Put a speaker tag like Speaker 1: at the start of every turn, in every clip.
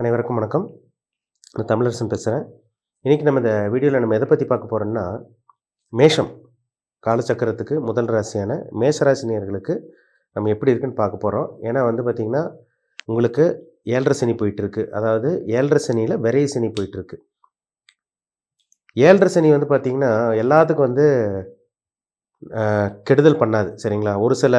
Speaker 1: அனைவருக்கும் வணக்கம். நான் தமிழரசன் பேசுகிறேன். இன்றைக்கி நம்ம இந்த வீடியோவில் நம்ம எதை பற்றி பார்க்க போகிறோம்னா, மேஷம் காலச்சக்கரத்துக்கு முதல் ராசியான மேஷராசினியர்களுக்கு நம்ம எப்படி இருக்குன்னு பார்க்க போகிறோம். ஏன்னா பார்த்திங்கன்னா, உங்களுக்கு 7.5 சனி போயிட்டுருக்கு. அதாவது 7.5 சனியில் விரைய சனி போயிட்டுருக்கு. 7.5 சனி பார்த்திங்கன்னா எல்லாத்துக்கும் கெடுதல் பண்ணாது, சரிங்களா? ஒரு சில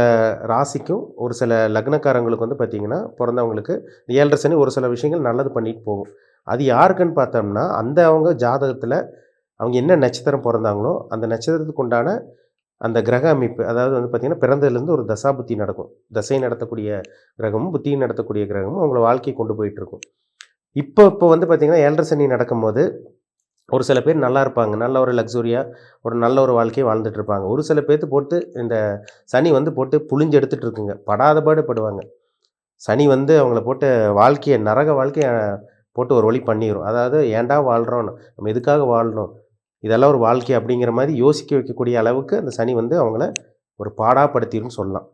Speaker 1: ராசிக்கும் ஒரு சில லக்னக்காரங்களுக்கு பார்த்திங்கன்னா பிறந்தவங்களுக்கு 7.5 சனி ஒரு சில விஷயங்கள் நல்லது பண்ணிட்டு போகும். அது யாருக்குன்னு பார்த்தோம்னா, அவங்க ஜாதகத்தில் அவங்க என்ன நட்சத்திரம் பிறந்தாங்களோ அந்த நட்சத்திரத்துக்கு உண்டான அந்த கிரக அமைப்பு, அதாவது பார்த்திங்கன்னா பிறந்ததுலேருந்து ஒரு தசாபுத்தி நடக்கும். தசை நடத்தக்கூடிய கிரகமும் புத்தியும் நடத்தக்கூடிய கிரகமும் அவங்கள வாழ்க்கையை கொண்டு போயிட்டுருக்கும். இப்போ பார்த்திங்கன்னா 7.5 சனி நடக்கும்போது ஒரு சில பேர் நல்லா இருப்பாங்க. நல்ல ஒரு லக்ஸுரியாக ஒரு நல்ல ஒரு வாழ்க்கையை வாழ்ந்துட்டுருப்பாங்க. ஒரு சில பேர்த்து போட்டு இந்த சனி போட்டு புழிஞ்சு எடுத்துகிட்டு இருக்குங்க. படாத பாடு படுவாங்க. சனி அவங்கள போட்டு வாழ்க்கையை நரக வாழ்க்கையை போட்டு ஒரு வழி பண்ணிடும். அதாவது ஏன்டா வாழ்கிறோம், நம்ம எதுக்காக வாழ்கிறோம், இதெல்லாம் ஒரு வாழ்க்கை அப்படிங்கிற மாதிரி யோசிக்க வைக்கக்கூடிய அளவுக்கு அந்த சனி அவங்கள ஒரு பாடாப்படுத்திடும்னு சொல்லலாம்.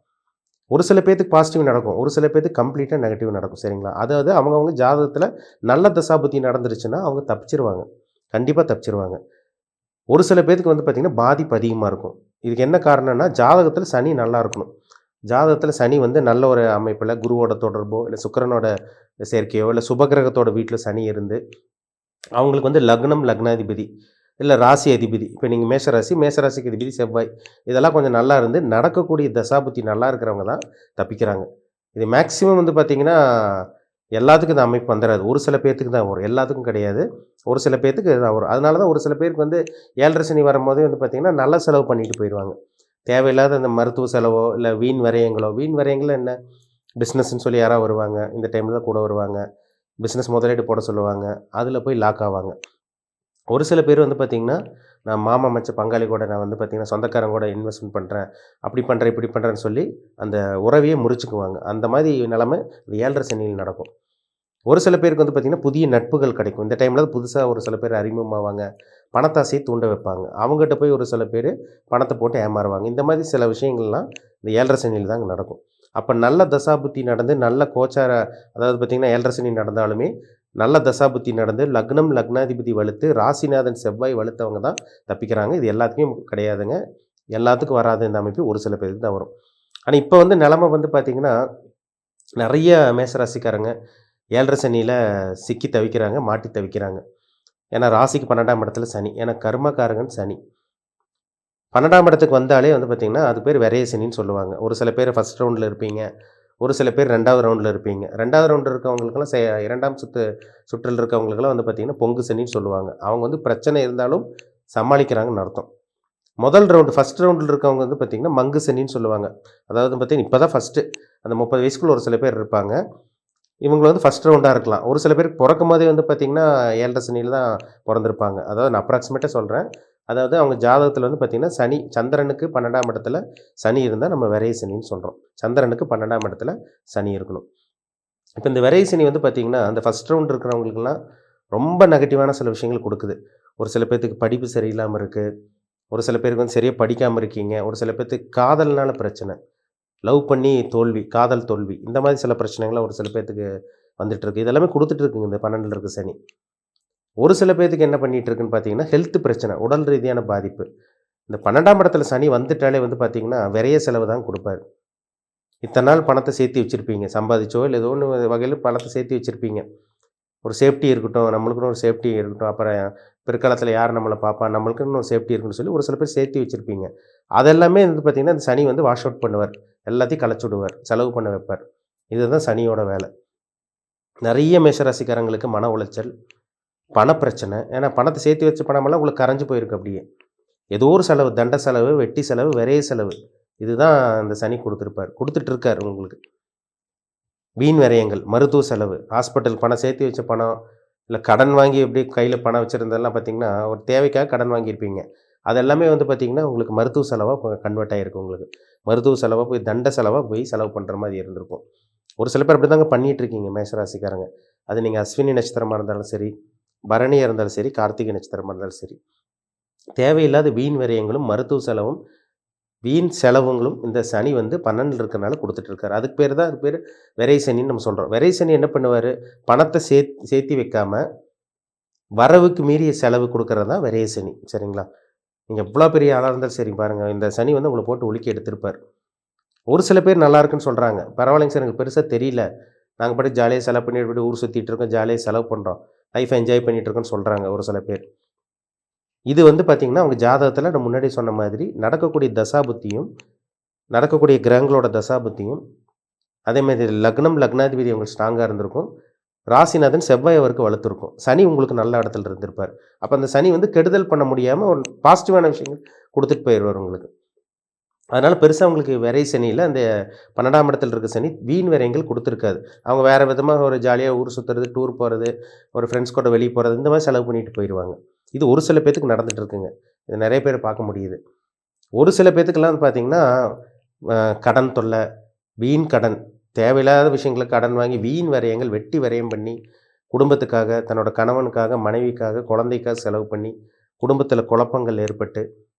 Speaker 1: ஒரு சில பேர்த்துக்கு பாசிட்டிவ் நடக்கும், ஒரு சில பேர்த்துக்கு கம்ப்ளீட்டாக நெகட்டிவ் நடக்கும், சரிங்களா? அதாவது அவங்கவுங்க ஜாதகத்தில் நல்ல தசாபுத்தி நடந்துருச்சுன்னா அவங்க தப்பிச்சிருவாங்க, கண்டிப்பாக தப்பிச்சிருவாங்க. ஒரு சில பேர்த்துக்கு பார்த்திங்கன்னா பாதிப்பு அதிகமாக இருக்கும். இதுக்கு என்ன காரணம்னா, ஜாதகத்தில் சனி நல்லா இருக்கணும். ஜாதகத்தில் சனி நல்ல ஒரு அமைப்பில் குருவோட தொடர்போ இல்லை சுக்கிரனோட சேர்க்கையோ இல்லை சுபகிரகத்தோட வீட்டில் சனி இருந்து அவங்களுக்கு லக்னம் லக்னாதிபதி இல்லை ராசி அதிபதி, இப்போ நீங்கள் மேஷராசிக்கு அதிபதி செவ்வாய், இதெல்லாம் கொஞ்சம் நல்லா இருந்து நடக்கக்கூடிய தசாபுத்தி நல்லா இருக்கிறவங்க தான் தப்பிக்கிறாங்க. இது மேக்ஸிமம் பார்த்திங்கன்னா எல்லாத்துக்கும் இந்த அமைப்பு வந்துடாது. ஒரு சில பேர்த்துக்கு தான் வரும், எல்லாத்துக்கும் கிடையாது. ஒரு சில பேர்த்துக்கு தான் வரும். அதனால தான் ஒரு சில பேருக்கு 7.5 சனி வரும்போதே பார்த்திங்கன்னா நல்ல செலவு பண்ணிட்டு போயிடுவாங்க. தேவையில்லாத அந்த மருத்துவ செலவோ இல்லை வீண் விரயங்கள் என்ன, பிஸ்னஸ்ன்னு சொல்லி யாராவது வருவாங்க, இந்த டைமில் தான் கூட வருவாங்க, பிஸ்னஸ் முதலீடு போட சொல்லுவாங்க, அதில் போய் லாக் ஆவாங்க. ஒரு சில பேர் பார்த்திங்கன்னா, நான் மாமா மச்ச பங்காளி கூட நான் பார்த்திங்கன்னா சொந்தக்காரங்க கூட இன்வெஸ்ட்மெண்ட் பண்ணுறேன், அப்படி பண்ணுறேன் இப்படி பண்ணுறேன்னு சொல்லி அந்த உறவையே முறிச்சுக்குவாங்க. அந்த மாதிரி நிலைமை இந்த 7.5 சனியில் நடக்கும். ஒரு சில பேருக்கு பார்த்திங்கன்னா புதிய நட்புகள் கிடைக்கும். இந்த டைமில் புதுசாக ஒரு சில பேர் அறிமுகமாவாங்க, பணத்தாசையை தூண்ட வைப்பாங்க. அவங்ககிட்ட போய் ஒரு சில பேர் பணத்தை போட்டு ஏமாறுவாங்க. இந்த மாதிரி சில விஷயங்கள்லாம் இந்த 7.5 சனியில் தாங்க நடக்கும். அப்போ நல்ல தசாபுத்தி நடந்து நல்ல கோச்சார, அதாவது பார்த்திங்கன்னா 7.5 சனி நடந்தாலுமே நல்ல தசாபுத்தி நடந்து லக்னம் லக்னாதிபதி வலுத்து ராசிநாதன் செவ்வாய் வலுத்தவங்க தான் தப்பிக்கிறாங்க. இது எல்லாத்துக்கும் கிடையாதுங்க, எல்லாத்துக்கும் வராது இந்த அமைப்பு, ஒரு சில பேருக்கு தான் வரும். ஆனால் இப்போ நிலமை பார்த்திங்கன்னா நிறைய மேஷராசிக்காரங்க 7.5 சனியில் சிக்கி தவிக்கிறாங்க, மாட்டி தவிக்கிறாங்க. ஏன்னா ராசிக்கு 12ஆம் இடத்துல சனி, ஏன்னா கர்மக்காரங்கன்னு சனி. 12ஆம் இடத்துக்கு வந்தாலே பார்த்திங்கன்னா அது பேர் விரைய சனின்னு சொல்லுவாங்க. ஒரு சில பேர் ஃபஸ்ட் ரவுண்டில் இருப்பீங்க, ஒரு சில பேர் 2வது ரவுண்டில் இருப்பீங்க. 2வது ரவுண்டில் இருக்கவங்களுக்கெல்லாம் 2ஆம் சுற்றில் இருக்கவங்களுக்கெல்லாம் பார்த்திங்கன்னா பொங்கு சனின்னு சொல்லுவாங்க. அவங்க பிரச்சனை இருந்தாலும் சமாளிக்கிறாங்கன்னு அர்த்தம். முதல் ரவுண்டு ஃபஸ்ட் ரவுண்டில் இருக்கவங்க பார்த்திங்கன்னா மங்கு சனின்னு சொல்லுவாங்க. அதாவது பார்த்திங்கன்னா இப்போ தான் ஃபஸ்ட்டு அந்த 30 வயசுக்குள்ள ஒரு சில பேர் இருப்பாங்க. இவங்க ஃபஸ்ட் ரவுண்டாக இருக்கலாம். ஒரு சில பேருக்கு பிறக்கும் போதே பார்த்திங்கன்னா 7.5 சனியில் தான் பிறந்திருப்பாங்க. அதாவது நான் அப்ராக்சிமேட்டாக சொல்கிறேன். அதாவது அவங்க ஜாதகத்தில் பார்த்திங்கன்னா சனி, சந்திரனுக்கு 12ஆம் இடத்துல சனி இருந்தால் நம்ம விரைய சனின்னு சொல்கிறோம். சந்திரனுக்கு 12ஆம் இடத்துல சனி இருக்கணும். இப்போ இந்த விரைய சனி பார்த்திங்கன்னா அந்த ஃபஸ்ட் ரவுண்ட் இருக்கிறவங்களுக்குலாம் ரொம்ப நெகட்டிவான சில விஷயங்கள் கொடுக்குது. ஒரு சில பேர்த்துக்கு படிப்பு சரியில்லாமல் இருக்குது, ஒரு சில பேருக்கு சரியாக படிக்காமல் இருக்கீங்க, ஒரு சில பேர்த்துக்கு காதல்னால பிரச்சனை, லவ் பண்ணி தோல்வி, காதல் தோல்வி, இந்த மாதிரி சில பிரச்சனைகள்லாம் ஒரு சில பேர்த்துக்கு வந்துட்டுருக்கு. இதெல்லாமே கொடுத்துட்ருக்குங்க இந்த 12ல் இருக்க சனி. ஒரு சில பேர்த்துக்கு என்ன பண்ணிகிட்ருக்குன்னு பார்த்தீங்கன்னா ஹெல்த் பிரச்சனை, உடல் ரீதியான பாதிப்பு. இந்த 12ஆம் இடத்துல சனி வந்துட்டாலே பார்த்தீங்கன்னா விரைய செலவு தான் கொடுப்பாரு. இத்தனை நாள் பணத்தை சேர்த்து வச்சுருப்பீங்க, சம்பாதிச்சோ இல்லை ஏதோ ஒன்று வகையில் பணத்தை சேர்த்து வச்சுருப்பீங்க. ஒரு சேஃப்டி இருக்கட்டும், நம்மளுக்குன்னு ஒரு சேஃப்டி இருக்கட்டும், அப்புறம் பிற்காலத்தில் யார் நம்மளை பார்ப்பா, நம்மளுக்குன்னு ஒரு சேஃப்டி இருக்குன்னு சொல்லி ஒரு சில பேர் சேர்த்து வச்சுருப்பீங்க. அதெல்லாமே பார்த்திங்கன்னா இந்த சனி வாஷ் அவுட் பண்ணுவார், எல்லாத்தையும் களைச்சி விடுவார், செலவு பண்ண வைப்பார். இதுதான் சனியோட வேலை. நிறைய மேஷராசிக்காரங்களுக்கு மன உளைச்சல், பணப்பிரச்சனை. ஏன்னா பணத்தை சேர்த்து வச்ச பணமெல்லாம் உங்களுக்கு கரைஞ்சி போயிருக்கு. அப்படியே ஏதோ ஒரு செலவு, தண்ட செலவு, வெட்டி செலவு, விரைய செலவு, இதுதான் இந்த சனி கொடுத்துட்ருக்கார் உங்களுக்கு. வீண் விரயங்கள், மருத்துவ செலவு, ஹாஸ்பிட்டல் பணம் சேர்த்து வச்ச பணம், இல்லை கடன் வாங்கி எப்படி கையில் பணம் வச்சுருந்ததெல்லாம் பார்த்திங்கன்னா ஒரு தேவைக்காக கடன் வாங்கியிருப்பீங்க. அதெல்லாமே பார்த்திங்கன்னா உங்களுக்கு மருத்துவ செலவாக கன்வெர்ட் ஆகிருக்கு. உங்களுக்கு மருத்துவ செலவாக போய் தண்ட செலவாக போய் செலவு பண்ணுற மாதிரி இருந்திருக்கும். ஒரு சில பேர் அப்படி தாங்க பண்ணிகிட்ருக்கீங்க மேஷராசிக்காரங்க. அது நீங்கள் அஸ்வினி நட்சத்திரமாக இருந்தாலும் சரி, பரணியாக இருந்தாலும் சரி, கார்த்திகை நட்சத்திரமாக இருந்தாலும் சரி, தேவையில்லாத வீண் விரயங்களும் மருத்துவ செலவும் வீண் செலவுங்களும் இந்த சனி வந்து 12ல் இருக்கனால குடுத்துட்டுருக்காரு. அதுக்கு பேரு தான் அதுக்கு பேரு விரை சனின்னு நம்ம சொல்றோம். விரை சனி என்ன பண்ணுவாரு, பணத்த சேர்த்தி வைக்காம, வரவுக்கு மீறிய செலவு குடுக்குறது தான் விரய சனி. சரிங்களா? நீங்க எவ்வளோ பெரிய ஆளா இருந்தாலும் சரி பாருங்க, இந்த சனி வந்து உங்கள போட்டு உலுக்கி எடுத்திருப்பாரு. ஒரு சில பேர் நல்லா இருக்குன்னு சொல்றாங்க. பரவாயில்லைங்க சார் எனக்கு பெருசா தெரியல. நாங்க பாட்டுக்கு ஜாலியா செலவு பண்ணிட்டு ஊர் சுத்திட்டு இருக்கோம். ஜாலியா செலவு பண்றோம். லைஃப்ப என்ஜாய் பண்ணிட்டு இருக்கோம்ன்னு சொல்றாங்க ஒரு சில பேர். இது வந்து பார்த்தீங்கன்னா, அவங்க ஜாதகத்தில நான் முன்னாடி சொன்ன மாதிரி நடக்கக்கூடிய தசாபுத்தியும், நடக்கக்கூடிய கிரகங்களோட தசாபுத்தியும், அதேமாரி லக்னம், லக்னாதிபதி உங்களுக்கு ஸ்ட்ராங்கா இருந்திருக்கும். ராசிநாதன் செவ்வாய் அவருக்கு வலுத்திருக்கும். சனி உங்களுக்கு நல்ல இடத்துல இருந்திருப்பார். அப்ப அந்த சனி வந்து கெடுதல் பண்ண முடியாம ஒரு பாசிட்டிவான விஷயங்கள் குடுத்துட்டு போயிருவாரு உங்களுக்கு. அதனால பெருசா உங்களுக்கு விரை சனியில அந்த 12ஆம் இடத்துல இருக்க சனி வீண் விரயங்கள் குடுத்துருக்காது. அவங்க வேற விதமா ஒரு ஜாலியா ஊர் சுத்துறது, டூர் போறது, ஒரு ஃப்ரெண்ட்ஸ் கூட வெளிய போறது, இந்த மாரி செலவு பண்ணிட்டு போயிருவாங்க. இது ஒரு சில பேத்துக்கு நடந்துட்டு இருக்குங்க. இது நெறைய பேர பார்க்க முடியுது. ஒரு சில பேத்துக்கெல்லாம் வந்து பார்த்தீங்கன்னா, அ கடன் தொல்ல, வீண் கடன், தேவையில்லாத விஷயங்களுக்கு கடன் வாங்கி வீண் விரயங்கள், வெட்டி விரயம் பண்ணி, குடும்பத்துக்காக, தன்னோட கணவனுக்காக, மனைவிக்காக, குழந்தைக்காக செலவு பண்ணி, குடும்பத்தில குழப்பங்கள் ஏற்பட்டு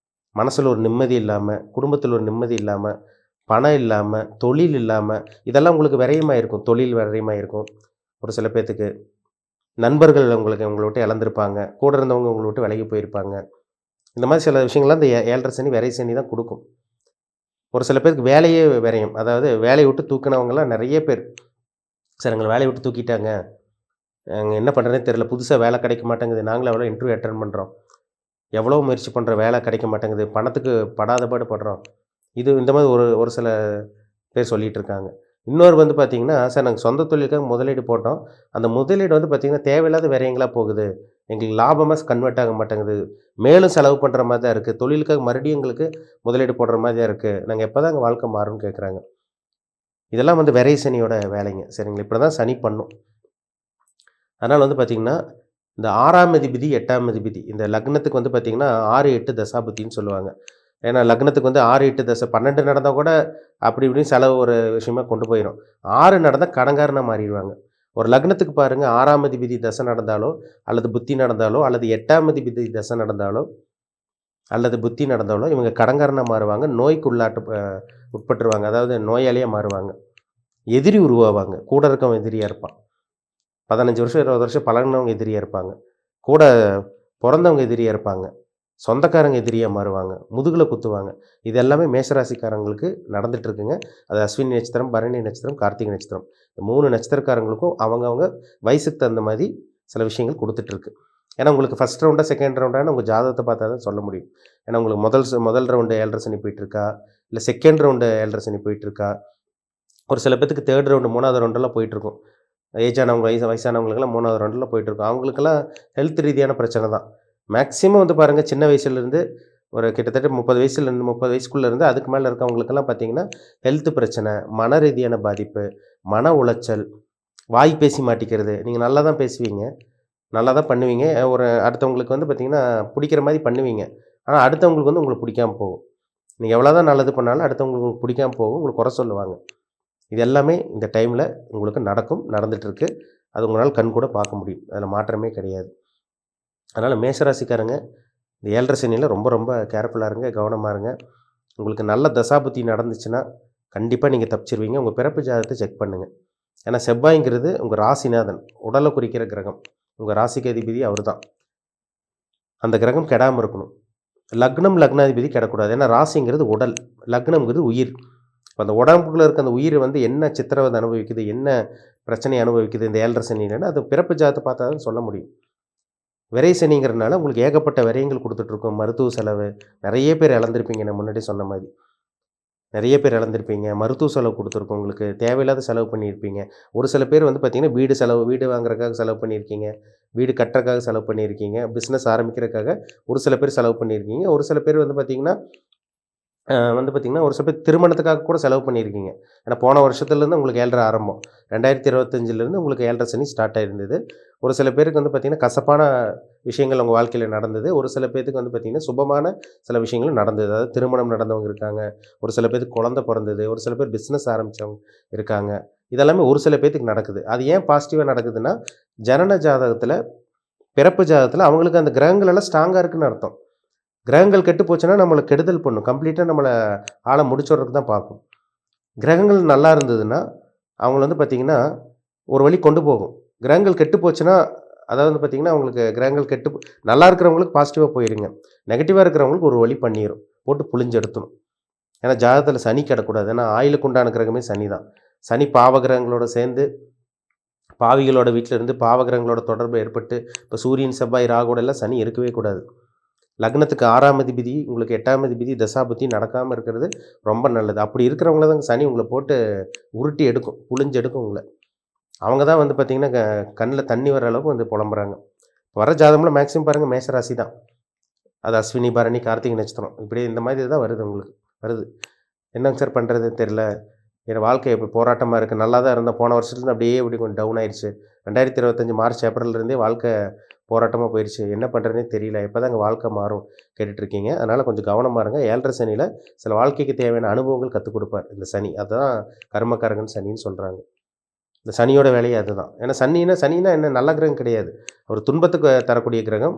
Speaker 1: மனசுல ஒரு நிம்மதி இல்லாம, குடும்பத்தில ஒரு நிம்மதி இல்லாம, பணம் இல்லாம, தொழில் இல்லாம, இதெல்லாம் உங்களுக்கு விரயமாயிருக்கும். தொழில் விரயமாயிருக்கும். ஒரு சில பேத்துக்கு. நண்பர்கள் உங்களுக்கு உங்கள விட்டு இழந்திருப்பாங்க. கூட இருந்தவங்க உங்கள விட்டு விலகி போயிருப்பாங்க. இந்த மாரி சில விஷயங்கள்லாம் இந்த 7 1/2 சனி, விரை சனி தான் குடுக்கும். ஒரு சில பேருக்கு வேலையே விரயம். அதாவது வேலைய விட்டு தூக்குனவங்கலாம் நெறைய பேர். சார் எங்கள வேலைய விட்டு தூக்கிட்டாங்க. என்ன பண்றதுன்னே தெரியல. புதுசா வேலை கிடைக்க மாட்டேங்குது. நாங்களும் எவ்வளோ இன்டர்வியூ அட்டெண்ட் பண்றோம். எவ்வளோ முயற்சி பண்றோம். வேலை கிடைக்க மாட்டேங்குது. பணத்துக்கு படாத பாடு படுறோம். இந்த மாரி ஒரு ஒரு சில பேர் சொல்லிட்டு இருக்காங்க. இன்னொரு வந்து பார்த்தீங்கன்னா, சார் நாங்க சொந்த தொழிலுக்காக முதலீடு போட்டோம். அந்த முதலீடு வந்து பார்த்தீங்கன்னா, தேவையில்லாத விரயங்களா போகுது. எங்களுக்கு லாபமா கன்வெர்ட் ஆக மாட்டேங்குது. மேலும் செலவு பண்ற மாரி தான் இருக்கு. தொழிலுக்காக மறுபடியும் எங்களுக்கு முதலீடு போடுற மாரி தான் இருக்கு. நாங்க எப்பதாங்க வாழ்க்கை மாறும்னு கேட்குறாங்க. இதெல்லாம் வந்து விரை சனியோட வேலைங்க. சரிங்களா? இப்படி தான் சனி பண்ணும். அதனால வந்து பார்த்தீங்கன்னா, இந்த 6ஆம் அதிபதி, 8ஆம் அதிபதி இந்த லக்னத்துக்கு வந்து பார்த்தீங்கன்னா, 6, 8 தசாபுத்தின்னு சொல்லுவாங்க. ஏன்னா லக்னத்துக்கு வந்து 6, 8 தசை 12 நடந்தா கூட அப்படி இப்படின்னு செலவு ஒரு விஷயமா கொண்டு போயிரும். 6 நடந்தா கடன்காரனா மாறிருவாங்க. ஒரு லக்னத்துக்கு பாருங்க 6ஆம் அதிபதி தசை நடந்தாலோ, அல்லது புத்தி நடந்தாலோ, அல்லது 8ஆம் அதிபதி தசை நடந்தாலோ, அல்லது புத்தி நடந்தாலோ, இவங்க கடன்காரனா மாறுவாங்க. நோய்க்கு உட்பட்டுருவாங்க. அதாவது நோயாளியா மாறுவாங்க. எதிரி உருவாவாங்க. கூட இருக்கவன் எதிரியா இருப்பான். 15 வருஷம், 20 வருஷம் பழகுனவங்க எதிரியா இருப்பாங்க. கூட பொறந்தவங்க எதிரியா இருப்பாங்க. சொந்தக்காரங்க எதிரியா மாறுவாங்க. முதுகுல குத்துவாங்க. இது எல்லாமே மேஷராசிக்காரங்களுக்கு நடந்துட்டு இருக்குங்க. அது அஸ்வினி நட்சத்திரம், பரணி நட்சத்திரம், கார்த்திகை நட்சத்திரம். இந்த 3 நட்சத்திரக்காரங்களுக்கும் அவங்கவங்க வயசுக்கு தகுந்த மாரி சில விஷயங்கள் குடுத்துட்டுருக்கு. ஏன்னா உங்களுக்கு ஃபர்ஸ்ட் ரவுண்டா, செகண்ட் ரவுண்டான்னு உங்க ஜாதகத்த பார்த்தா தான் சொல்ல முடியும். ஏன்னா உங்களுக்கு முதல் ரவுண்டு 7 1/2 சனி போயிட்டுருக்கா? இல்ல செகண்ட் ரவுண்டு 7 1/2 சனி போயிட்டுருக்கா? ஒரு சில பேத்துக்கு 3 ரவுண்டு, 3வது ரவுண்டெல்லாம் போயிட்டுருக்கும். ஏஜ் ஆனவங்க, வயசானவங்களுக்கெல்லாம் 3வது ரவுண்டுல போயிட்டுருக்கும். அவங்களுக்கெல்லாம் ஹெல்த் ரீதியான பிரச்சனை தான். மேக்ஸிமம் வந்து பாருங்க, சின்ன வயசுலேருந்து ஒரு கிட்டத்தட்ட 30 வயசுலேருந்து 30 வயசுக்குள்ள இருந்து அதுக்கு மேல இருக்கவங்களுக்கெல்லாம் பார்த்தீங்கன்னா, ஹெல்த் பிரச்சனை, மன ரீதியான பாதிப்பு, மன உளைச்சல், வாய் பேசி மாட்டிக்கிறது. நீங்க நல்லா தான் பேசுவீங்க, நல்லா தான் பண்ணுவீங்க. ஒரு அடுத்தவங்களுக்கு வந்து பார்த்தீங்கன்னா, புடிக்கிற மாரி பண்ணுவீங்க. ஆனா அடுத்தவங்களுக்கு வந்து உங்கள புடிக்காம போகும். நீங்க எவ்வளோதான் நல்லது பண்ணாலும் அடுத்தவங்களுக்கு உங்களுக்கு புடிக்காம போகும். உங்கள குறை சொல்லுவாங்க. இது எல்லாமே இந்த டைம்ல உங்களுக்கு நடக்கும், நடந்துட்டுருக்கு. அது உங்களால கண்கூட பார்க்க முடியும். அதில மாற்றமே கிடையாது. அதனால மேஷராசிக்காரங்க இந்த 7 1/2 சனியில ரொம்ப ரொம்ப கேர்ஃபுல்லா இருங்க, கவனமா இருங்க. உங்களுக்கு நல்ல தசாபுத்தி நடந்துச்சுன்னா, கண்டிப்பா நீங்க தப்பிச்சுருவீங்க. உங்க பிறப்பு ஜாதகத்த செக் பண்ணுங்க. ஏன்னா செவ்வாய்ங்கிறது உங்க ராசிநாதன், உடல குறிக்கிற கிரகம். உங்க ராசிக்கு அதிபதி அவரு தான். அந்த கிரகம் கெடாம இருக்கணும். லக்னம், லக்னாதிபதி கெடக்கூடாது. ஏன்னா ராசிங்கிறது உடல், லக்னம்ங்கிறது உயிர். இப்ப அந்த உடம்புக்குள்ள இருக்க அந்த உயிர் வந்து என்ன சித்திரவதை அனுபவிக்குது, என்ன பிரச்சனைய அனுபவிக்குது இந்த 7 1/2 சனியிலன்னு, அது பிறப்பு ஜாதகத்த பார்த்தா தான் சொல்ல முடியும். விரை சனிங்கிறனால உங்களுக்கு ஏகப்பட்ட விரயங்கள் குடுத்துட்ருக்கும். மருத்துவ செலவு, நெறைய பேர் இழந்திருப்பீங்க நான் முன்னாடியே சொன்ன மாரி. நெறைய பேர் இழந்திருப்பீங்க. மருத்துவ செலவு குடுத்துருக்கும் உங்களுக்கு. தேவையில்லாத செலவு பண்ணியிருப்பீங்க. ஒரு சில பேர் வந்து பார்த்தீங்கன்னா, வீடு வாங்குறதுக்காக செலவு பண்ணியிருக்கீங்க. வீடு கட்டுறதுக்காக செலவு பண்ணியிருக்கீங்க. பிசினஸ் ஆரம்பிக்கிறதுக்காக ஒரு சில பேர் செலவு பண்ணியிருக்கீங்க. ஒரு சில பேர் வந்து பார்த்தீங்கன்னா வந்து பார்த்தீங்கன்னா, ஒரு சில பேர் திருமணத்துக்காக கூட செலவு பண்ணியிருக்கீங்க. ஏன்னா போன வருஷத்துலேருந்து உங்களுக்கு 7 1/2 ஆரம்பம். 2025லேருந்து உங்களுக்கு 7 1/2 சனி ஸ்டார்ட் ஆயிருந்தது. ஒரு சில பேருக்கு வந்து பார்த்தீங்கன்னா, கசப்பான விஷயங்கள் உங்க வாழ்க்கையில நடந்தது. ஒரு சில பேத்துக்கு வந்து பார்த்தீங்கன்னா, சுபமான சில விஷயங்களும் நடந்தது. அதாவது திருமணம் நடந்தவங்க இருக்காங்க. ஒரு சில பேத்துக்கு குழந்தை பொறந்தது. ஒரு சில பேர் பிசினஸ் ஆரம்பிச்சவங்க இருக்காங்க. இதெல்லாமே ஒரு சில பேத்துக்கு நடக்குது. அது ஏன் பாசிட்டிவா நடக்குதுன்னா, ஜனன ஜாதகத்தில, பிறப்பு ஜாதகத்தில அவங்களுக்கு அந்த கிரகங்கள் எல்லாம் ஸ்ட்ராங்கா இருக்குன்னு அர்த்தம். கிரகங்கள் கெட்டு போச்சுன்னா நம்மள கெடுதல் பண்ணும். கம்ப்ளீட்டா நம்மள ஆள முடிச்சுடுறதுக்கு தான் பார்க்கும். கிரகங்கள் நல்லா இருந்ததுன்னா, அவங்கள வந்து பார்த்தீங்கன்னா, ஒரு வழி கொண்டு போகும். கிரகங்கள் கெட்டு போச்சுன்னா, அதாவது வந்து பார்த்தீங்கன்னா, அவங்களுக்கு கிரகங்கள் நல்லா இருக்கிறவங்களுக்கு பாசிட்டிவா போயிருங்க. நெகட்டிவா இருக்கிறவங்களுக்கு ஒரு வழி பண்ணிரும். போட்டு புழிஞ்சு எடுத்துரும். ஏன்னா ஜாதகத்தில சனி கெடக்கூடாது. ஏன்னா ஆயுளுக்கு உண்டான கிரகமே சனி தான். சனி பாவ கிரகங்களோட சேர்ந்து பாவிகளோட வீட்ல இருந்து பாவ கிரகங்களோட தொடர்பு ஏற்பட்டு, இப்ப சூரியன், செவ்வாய், ராகுவோட எல்லாம் சனி இருக்கவே கூடாது. லக்னத்துக்கு 6ஆம் அதிபதி, உங்களுக்கு 8ஆம் அதிபதி தசாபுத்தி நடக்காம இருக்கிறது ரொம்ப நல்லது. அப்படி இருக்கிறவங்கள தான் சனி உங்கள போட்டு உருட்டி எடுக்கும். புழிஞ்சு எடுக்கும் உங்கள. அவங்க தான் வந்து பார்த்தீங்கன்னா, கண்ல தண்ணி வர அளவுக்கு வந்து புலம்புறாங்க. வர ஜாதகம்லாம் மேக்ஸிமம் பாருங்க மேஷ ராசி தான். அது அஸ்வினி, பரணி, கார்த்திகை நட்சத்திரம். இப்படி இந்த மாதிரி தான் வருது உங்களுக்கு. வருது. என்னங்க சார் பண்றது தெரியல. என் வாழ்க்கை இப்ப போராட்டமா இருக்கு. நல்லா தான் இருந்தேன். போன வருஷத்துலருந்து அப்படியே இப்படி கொஞ்சம் டவுன் ஆயிருச்சு. 2025 மார்ச், ஏப்ரல்ல இருந்தே வாழ்க்கை போராட்டமா போயிருச்சு. என்ன பண்றதுன்னே தெரியல. எப்பதாங்க வாழ்க்கை மாறும் கேட்டுட்ருக்கீங்க. அதனால கொஞ்சம் கவனமா இருங்க. 7:30 சனியில சில வாழ்க்கைக்கு தேவையான அனுபவங்கள் கத்துக் குடுப்பார் இந்த சனி. அதான் கர்மகாரகன் சனின்னு சொல்றாங்க. இந்த சனியோட வேலையே அதுதான். ஏன்னா சனின்னா என்ன நல்ல கிரகம் கிடையாது. ஒரு துன்பத்துக்கு தரக்கூடிய கிரகம்.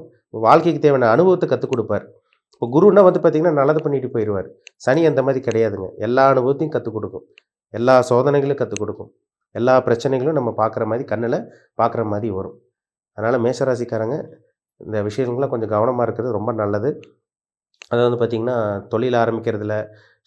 Speaker 1: வாழ்க்கைக்கு தேவையான அனுபவத்த கத்துக் குடுப்பார். இப்போ குருன்னா வந்து பார்த்தீங்கன்னா, நல்லது பண்ணிட்டு போயிருவாரு. சனி அந்த மாரி கிடையாதுங்க. எல்லா அனுபவத்தையும் கத்துக் குடுக்கும். எல்லா சோதனைகளும் கத்துக் குடுக்கும். எல்லா பிரச்சனைகளும் நம்ம பார்க்குற மாரி கண்ணுல பார்க்குற மாரி வரும். அதனால மேஷராசிக்காரங்க இந்த விஷயங்கள்ல கொஞ்சம் கவனமா இருக்கிறது ரொம்ப நல்லது. அதாவது வந்து பார்த்தீங்கன்னா, தொழில் ஆரம்பிக்கிறதுல,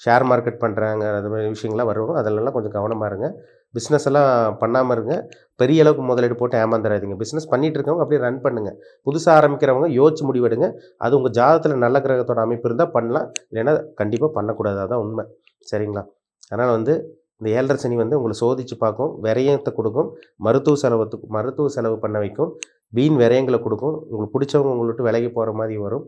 Speaker 1: ஷேர் மார்க்கெட் பண்றாங்க அது மாரி விஷயங்கள்லாம் வரும். அதிலலாம் கொஞ்சம் கவனமா இருங்க. பிஸ்னஸ் எல்லாம் பண்ணாம இருங்க. பெரிய அளவுக்கு முதலீடு போட்டு ஏமாந்துறாதீங்க. பிஸ்னஸ் பண்ணிட்டு இருக்கவங்க அப்படியே ரன் பண்ணுங்க. புதுசா ஆரம்பிக்கிறவங்க யோசிச்சு முடிவெடுங்க. அது உங்க ஜாதகத்தில நல்ல கிரகத்தோட அமைப்பு இருந்தா பண்ணலாம். இல்லைன்னா கண்டிப்பா பண்ணக்கூடாது. அதான் உண்மை. சரிங்களா? அதனால வந்து இந்த 7:30 சனி வந்து உங்கள சோதிச்சு பார்க்கும். விரயத்த குடுக்கும். மருத்துவ செலவு பண்ண வைக்கும். வீண் விரயங்கள குடுக்கும். உங்களுக்கு புடிச்சவங்க உங்கள விட்டு விலகி போற மாரி வரும்.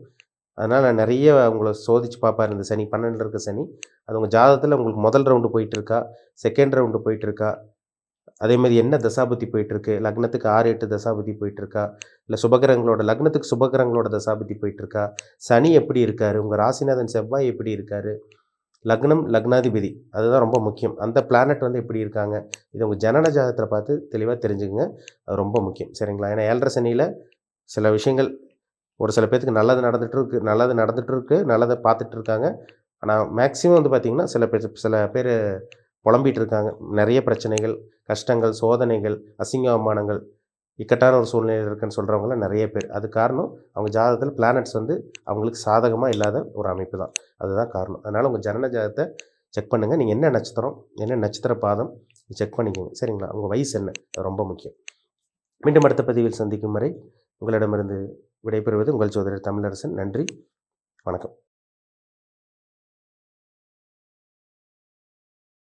Speaker 1: அதனால நெறைய உங்கள சோதிச்சு பார்ப்பாரு இந்த சனி. 12ல இருக்க சனி. அது உங்க ஜாதகத்தில உங்களுக்கு முதல் ரவுண்டு போயிட்டுருக்கா? செகண்ட் ரவுண்டு போயிட்டுருக்கா? அதேமாரி என்ன தசாபுத்தி போயிட்டுருக்கு? லக்னத்துக்கு 6, 8 தசாபுத்தி போயிட்டுருக்கா? இல்ல லக்னத்துக்கு சுபகிரகங்களோட தசாபுத்தி போயிட்டுருக்கா? சனி எப்படி இருக்காரு? உங்க ராசிநாதன் செவ்வாய் எப்படி இருக்காரு? லக்னம், லக்னாதிபதி அதுதான் ரொம்ப முக்கியம். அந்த பிளானட் வந்து எப்படி இருக்காங்க? இத உங்க ஜனன ஜாதகத்தில பார்த்து தெளிவா தெரிஞ்சுக்கங்க. அது ரொம்ப முக்கியம். சரிங்களா? ஏன்னா 7:30 சனியில சில விஷயங்கள் ஒரு சில பேத்துக்கு நல்லது நடந்துட்டுருக்கு. நல்லத பார்த்துட்டு இருக்காங்க. ஆனா மேக்ஸிமம் வந்து பார்த்தீங்கன்னா, சில பேரு புலம்பிட்டு இருக்காங்க. நெறைய பிரச்சனைகள், கஷ்டங்கள், சோதனைகள், அவமானங்கள், இக்கட்டான ஒரு சூழ்நிலையில இருக்கேன்னு சொல்றவங்கலாம் நெறைய பேர். அதுக்கு காரணம் அவங்க ஜாதகத்தில பிளானட்ஸ் வந்து அவங்களுக்கு சாதகமா இல்லாத ஒரு அமைப்பு தான். அதுதான் காரணம். அதனால உங்க ஜனன ஜாதகத்த செக் பண்ணுங்க. நீங்க என்ன நட்சத்திரம், என்ன நட்சத்திர பாதம் செக் பண்ணிக்கங்க. சரிங்களா? உங்க வயசு என்ன? அது ரொம்ப முக்கியம். மீண்டும் அடுத்த பதிவில் சந்திக்கும் வரை உங்களிடமிருந்து விடைபெறுவது உங்கள் சகோதரர் தமிழரசன். நன்றி. வணக்கம்.